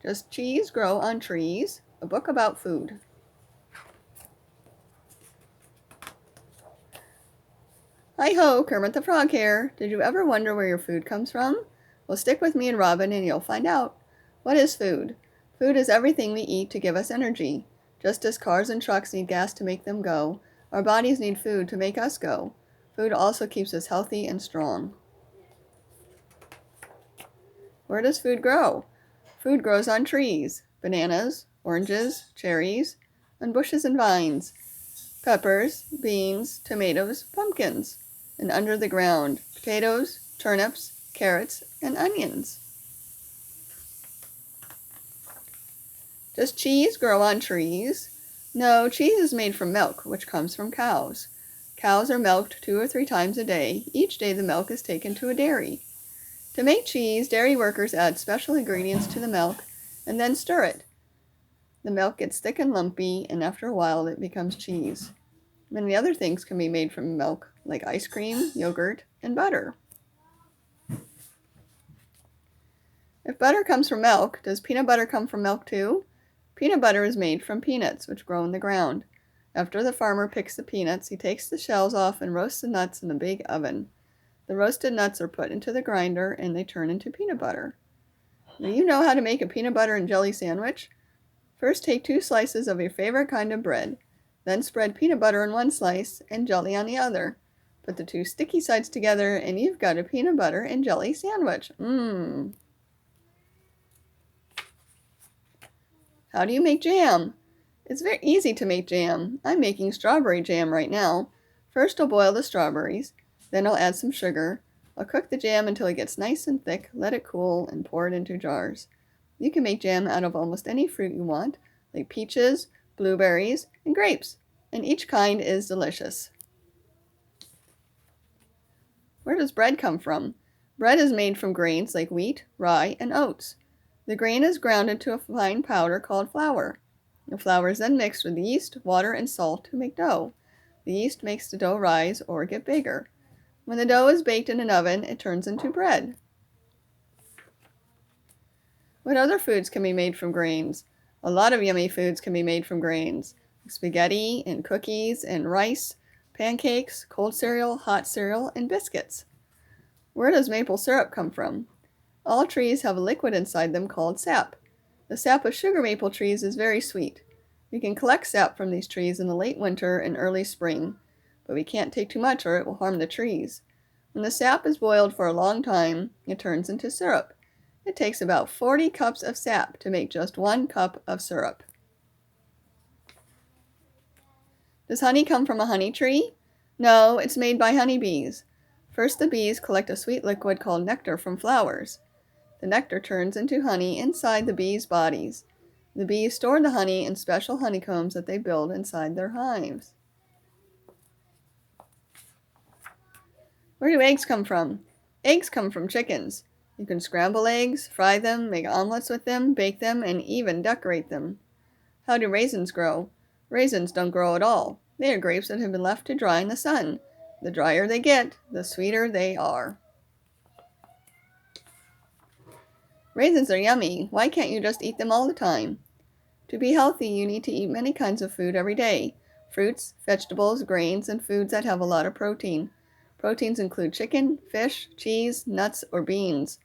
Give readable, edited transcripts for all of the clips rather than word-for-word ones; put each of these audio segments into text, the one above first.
Does cheese grow on trees? A book about food. Hi-ho, Kermit the Frog here. Did you ever wonder where your food comes from? Well, stick with me and Robin and you'll find out. What is food? Food is everything we eat to give us energy. Just as cars and trucks need gas to make them go, our bodies need food to make us go. Food also keeps us healthy and strong. Where does food grow? Food grows on trees, bananas, oranges, cherries, on bushes and vines, peppers, beans, tomatoes, pumpkins, and under the ground, potatoes, turnips, carrots, and onions. Does cheese grow on trees? No, cheese is made from milk, which comes from cows. Cows are milked 2 or 3 times a day. Each day the milk is taken to a dairy. To make cheese, dairy workers add special ingredients to the milk and then stir it. The milk gets thick and lumpy, and after a while it becomes cheese. Many other things can be made from milk, like ice cream, yogurt, and butter. If butter comes from milk, does peanut butter come from milk too? Peanut butter is made from peanuts, which grow in the ground. After the farmer picks the peanuts, he takes the shells off and roasts the nuts in a big oven. The roasted nuts are put into the grinder and they turn into peanut butter. Do you know how to make a peanut butter and jelly sandwich? First, take 2 slices of your favorite kind of bread. Then spread peanut butter on one slice and jelly on the other. Put the 2 sticky sides together and you've got a peanut butter and jelly sandwich. How do you make jam? It's very easy to make jam. I'm making strawberry jam right now. First I'll boil the strawberries, then I'll add some sugar. I'll cook the jam until it gets nice and thick, let it cool, and pour it into jars. You can make jam out of almost any fruit you want, like peaches, blueberries, and grapes, and each kind is delicious. Where does bread come from? Bread is made from grains like wheat, rye, and oats. The grain is ground into a fine powder called flour. The flour is then mixed with yeast, water, and salt to make dough. The yeast makes the dough rise or get bigger. When the dough is baked in an oven, it turns into bread. What other foods can be made from grains? A lot of yummy foods can be made from grains. Spaghetti and cookies and rice, pancakes, cold cereal, hot cereal, and biscuits. Where does maple syrup come from? All trees have a liquid inside them called sap. The sap of sugar maple trees is very sweet. We can collect sap from these trees in the late winter and early spring, but we can't take too much or it will harm the trees. When the sap is boiled for a long time, it turns into syrup. It takes about 40 cups of sap to make just 1 cup of syrup. Does honey come from a honey tree? No, it's made by honeybees. First, the bees collect a sweet liquid called nectar from flowers. The nectar turns into honey inside the bees' bodies. The bees store the honey in special honeycombs that they build inside their hives. Where do eggs come from? Eggs come from chickens. You can scramble eggs, fry them, make omelets with them, bake them, and even decorate them. How do raisins grow? Raisins don't grow at all. They are grapes that have been left to dry in the sun. The drier they get, the sweeter they are. Raisins are yummy. Why can't you just eat them all the time? To be healthy, you need to eat many kinds of food every day. Fruits, vegetables, grains, and foods that have a lot of protein. Proteins include chicken, fish, cheese, nuts, or beans.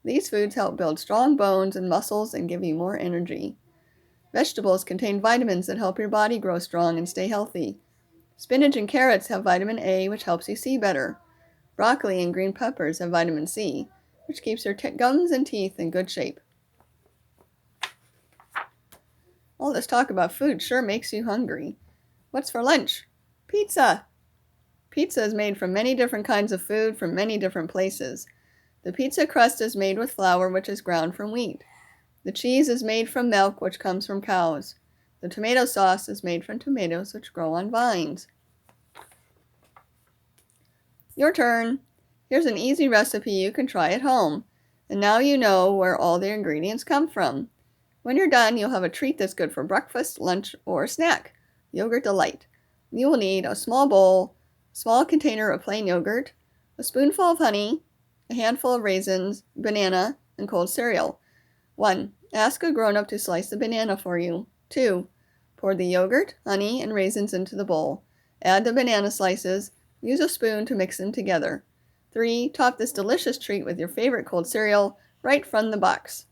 These foods help build strong bones and muscles and give you more energy. Vegetables contain vitamins that help your body grow strong and stay healthy. Spinach and carrots have vitamin A, which helps you see better. Broccoli and green peppers have vitamin C, which keeps your gums and teeth in good shape. All this talk about food sure makes you hungry. What's for lunch? Pizza! Pizza is made from many different kinds of food from many different places. The pizza crust is made with flour, which is ground from wheat. The cheese is made from milk, which comes from cows. The tomato sauce is made from tomatoes, which grow on vines. Your turn. Here's an easy recipe you can try at home. And now you know where all the ingredients come from. When you're done, you'll have a treat that's good for breakfast, lunch, or snack. Yogurt Delight. You will need a small bowl, small container of plain yogurt, a spoonful of honey, a handful of raisins, banana, and cold cereal. 1. Ask a grown-up to slice the banana for you. 2. Pour the yogurt, honey, and raisins into the bowl. Add the banana slices. Use a spoon to mix them together. 3. Top this delicious treat with your favorite cold cereal right from the box.